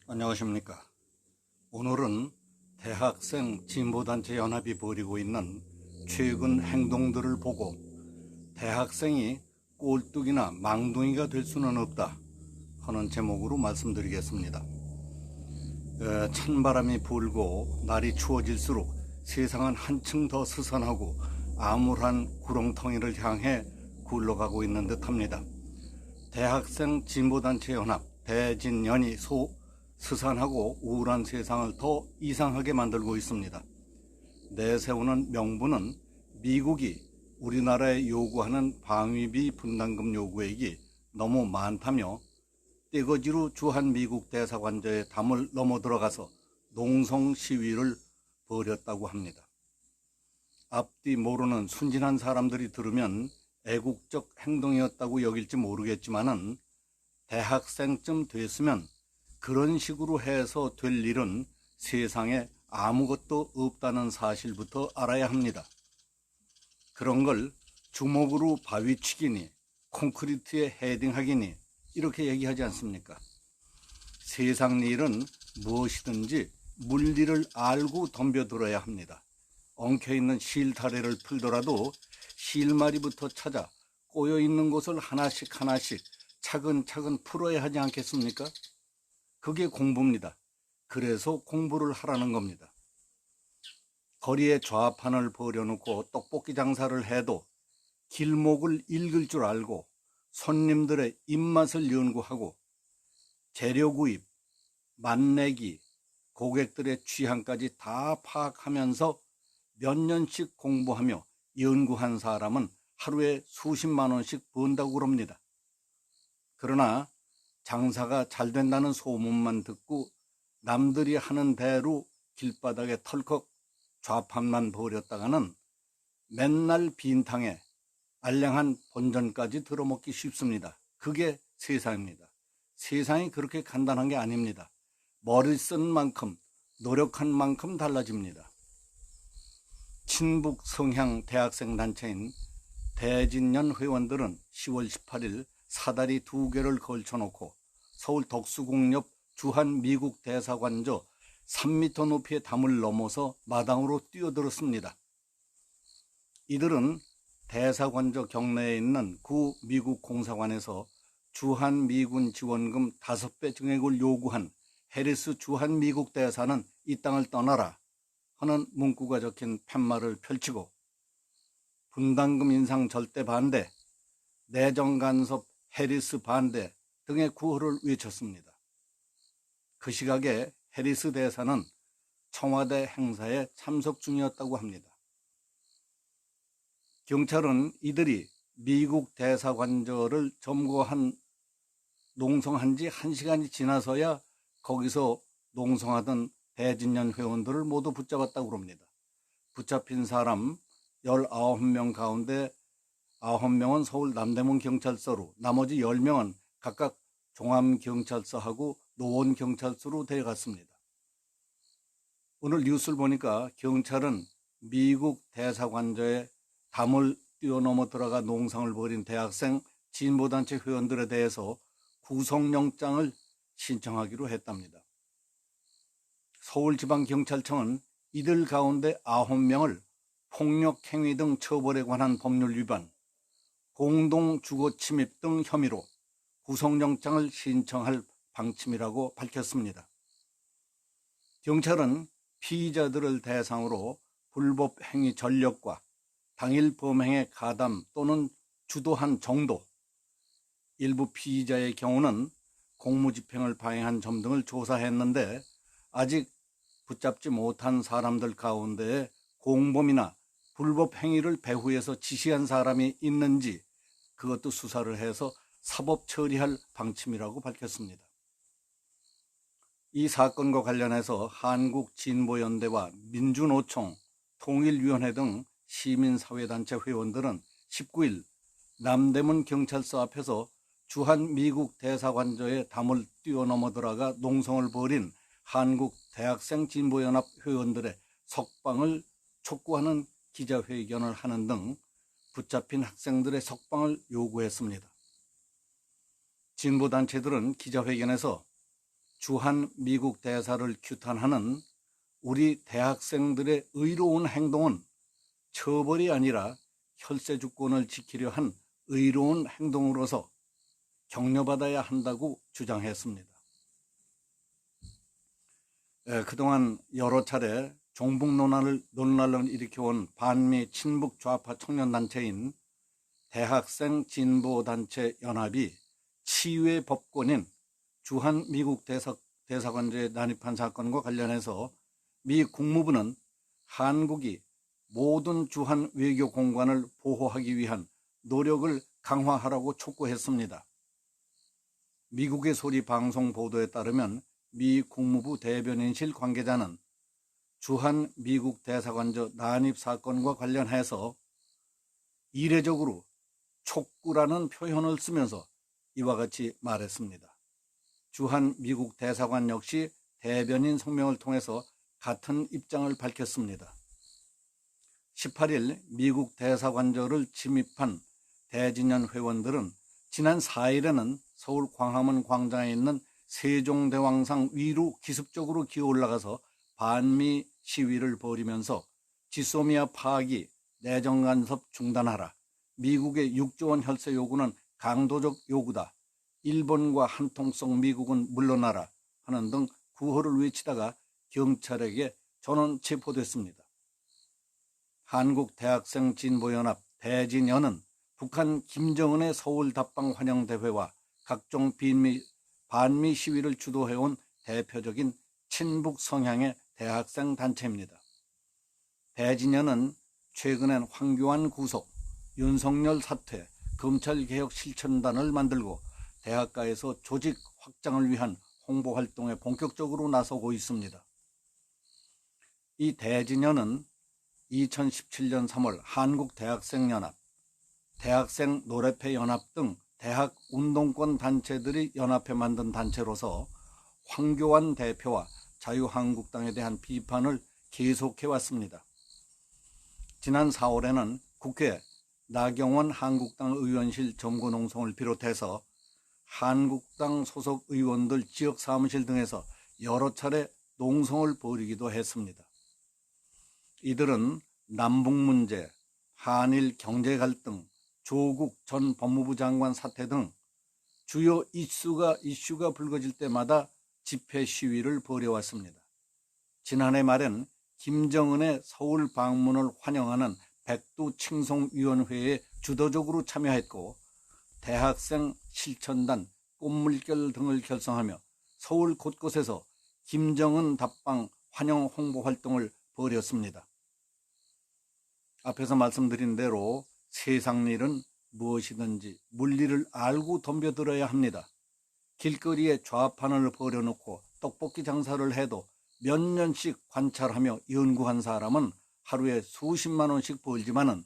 안녕하십니까. 오늘은 대학생 진보단체 연합이 벌이고 있는 최근 행동들을 보고 대학생이 꼴뚜기나 망둥이가 될 수는 없다 하는 제목으로 말씀드리겠습니다. 찬바람이 불고 날이 추워질수록 세상은 한층 더 스산하고 암울한 구렁텅이를 향해 굴러가고 있는 듯합니다. 대학생 진보단체 연합 대진연이 스산하고 우울한 세상을 더 이상하게 만들고 있습니다. 내세우는 명분은 미국이 우리나라에 요구하는 방위비 분담금 요구액이 너무 많다며 떼거지로 주한미국 대사관저의 담을 넘어 들어가서 농성 시위를 벌였다고 합니다. 앞뒤 모르는 순진한 사람들이 들으면 애국적 행동이었다고 여길지 모르겠지만은 대학생쯤 됐으면 그런 식으로 해서 될 일은 세상에 아무것도 없다는 사실부터 알아야 합니다. 그런 걸 주먹으로 바위치기니 콘크리트에 헤딩하기니 이렇게 얘기하지 않습니까? 세상 일은 무엇이든지 물리를 알고 덤벼들어야 합니다. 엉켜있는 실타래를 풀더라도 실마리부터 찾아 꼬여있는 곳을 하나씩 차근차근 풀어야 하지 않겠습니까? 그게 공부입니다. 그래서 공부를 하라는 겁니다. 거리에 좌판을 버려놓고 떡볶이 장사를 해도 길목을 읽을 줄 알고 손님들의 입맛을 연구하고 재료 구입, 맛내기, 고객들의 취향까지 다 파악하면서 몇 년씩 공부하며 연구한 사람은 하루에 수십만 원씩 번다고 그럽니다. 그러나 장사가 잘 된다는 소문만 듣고 남들이 하는 대로 길바닥에 털컥 좌판만 버렸다가는 맨날 빈탕에 알량한 본전까지 들어먹기 쉽습니다. 그게 세상입니다. 세상이 그렇게 간단한 게 아닙니다. 머리 쓴 만큼 노력한 만큼 달라집니다. 친북 성향 대학생 단체인 대진연 회원들은 10월 18일 사다리 2개를 걸쳐놓고 서울 덕수궁 옆 주한미국 대사관저 3m 높이의 담을 넘어서 마당으로 뛰어들었습니다. 이들은 대사관저 경내에 있는 구 미국 공사관에서 주한미군 지원금 5배 증액을 요구한 해리스 주한미국 대사는 이 땅을 떠나라 하는 문구가 적힌 팻말을 펼치고 분담금 인상 절대 반대, 내정 간섭 해리스 반대 등의 구호를 외쳤습니다. 그 시각에 해리스 대사는 청와대 행사에 참석 중이었다고 합니다. 경찰은 이들이 미국 대사관저를 농성한 지 1시간이 지나서야 거기서 농성하던 대진연 회원들을 모두 붙잡았다고 합니다. 붙잡힌 사람 19명 가운데 9명은 서울 남대문 경찰서로, 나머지 10명은 각각 종암경찰서하고 노원경찰서로 데려갔습니다. 오늘 뉴스를 보니까 경찰은 미국 대사관저에 담을 뛰어넘어 들어가 농성을 벌인 대학생 진보단체 회원들에 대해서 구속영장을 신청하기로 했답니다. 서울지방경찰청은 이들 가운데 9명을 폭력행위 등 처벌에 관한 법률 위반, 공동주거침입 등 혐의로 구속영장을 신청할 방침이라고 밝혔습니다. 경찰은 피의자들을 대상으로 불법 행위 전력과 당일 범행의 가담 또는 주도한 정도, 일부 피의자의 경우는 공무집행을 방해한 점 등을 조사했는데 아직 붙잡지 못한 사람들 가운데 공범이나 불법 행위를 배후에서 지시한 사람이 있는지 그것도 수사를 해서 사법 처리할 방침이라고 밝혔습니다. 이 사건과 관련해서 한국진보연대와 민주노총, 통일위원회 등 시민사회단체 회원들은 19일 남대문 경찰서 앞에서 주한미국 대사관저에 담을 뛰어넘어 들어가 농성을 벌인 한국 대학생 진보연합 회원들의 석방을 촉구하는 기자회견을 하는 등 붙잡힌 학생들의 석방을 요구했습니다. 진보단체들은 기자회견에서 주한 미국 대사를 규탄하는 우리 대학생들의 의로운 행동은 처벌이 아니라 혈세 주권을 지키려 한 의로운 행동으로서 격려받아야 한다고 주장했습니다. 그동안 여러 차례 종북 논란을 일으켜온 반미 친북 좌파 청년단체인 대학생 진보단체 연합이 치유의 법권인 주한 미국 대사관제에 난입한 사건과 관련해서 미 국무부는 한국이 모든 주한 외교 공간을 보호하기 위한 노력을 강화하라고 촉구했습니다. 미국의 소리 방송 보도에 따르면 미 국무부 대변인실 관계자는 주한 미국 대사관저 난입 사건과 관련해서 이례적으로 촉구라는 표현을 쓰면서 이와 같이 말했습니다. 주한 미국 대사관 역시 대변인 성명을 통해서 같은 입장을 밝혔습니다. 18일 미국 대사관저를 침입한 대진연 회원들은 지난 4일에는 서울 광화문 광장에 있는 세종대왕상 위로 기습적으로 기어 올라가서 반미 시위를 벌이면서 지소미아 파기, 내정 간섭 중단하라, 미국의 6조 원 혈세 요구는 강도적 요구다, 일본과 한통성 미국은 물러나라 하는 등 구호를 외치다가 경찰에게 전원 체포됐습니다. 한국대학생 진보연합 대진연은 북한 김정은의 서울 답방 환영대회와 각종 반미 시위를 주도해온 대표적인 친북 성향의 대학생 단체입니다. 대진연은 최근엔 황교안 구속, 윤석열 사퇴, 검찰개혁 실천단을 만들고 대학가에서 조직 확장을 위한 홍보활동에 본격적으로 나서고 있습니다. 이 대진연은 2017년 3월 한국대학생연합, 대학생 노래패연합 등 대학 운동권 단체들이 연합해 만든 단체로서 황교안 대표와 자유한국당에 대한 비판을 계속해왔습니다. 지난 4월에는 국회 나경원 한국당 의원실 점거농성을 비롯해서 한국당 소속 의원들 지역 사무실 등에서 여러 차례 농성을 벌이기도 했습니다. 이들은 남북 문제, 한일 경제 갈등, 조국 전 법무부 장관 사태 등 주요 이슈가 불거질 때마다 집회 시위를 벌여왔습니다. 지난해 말엔 김정은의 서울 방문을 환영하는 백두칭송위원회에 주도적으로 참여했고 대학생 실천단, 꽃물결 등을 결성하며 서울 곳곳에서 김정은 답방 환영 홍보 활동을 벌였습니다. 앞에서 말씀드린 대로 세상 일은 무엇이든지 물리를 알고 덤벼들어야 합니다. 길거리에 좌판을 버려놓고 떡볶이 장사를 해도 몇 년씩 관찰하며 연구한 사람은 하루에 수십만 원씩 벌지만은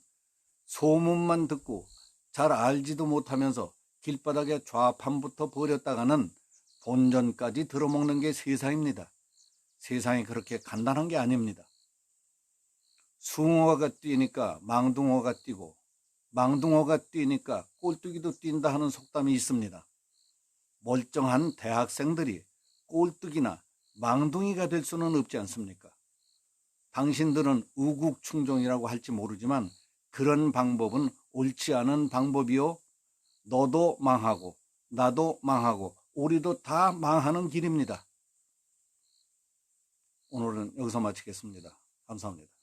소문만 듣고 잘 알지도 못하면서 길바닥에 좌판부터 버렸다가는 본전까지 들어먹는 게 세상입니다. 세상이 그렇게 간단한 게 아닙니다. 숭어가 뛰니까 망둥어가 뛰고 망둥어가 뛰니까 꼴뚜기도 뛴다 하는 속담이 있습니다. 멀쩡한 대학생들이 꼴뚜기나 망둥이가 될 수는 없지 않습니까? 당신들은 우국충종이라고 할지 모르지만 그런 방법은 옳지 않은 방법이요. 너도 망하고 나도 망하고 우리도 다 망하는 길입니다. 오늘은 여기서 마치겠습니다. 감사합니다.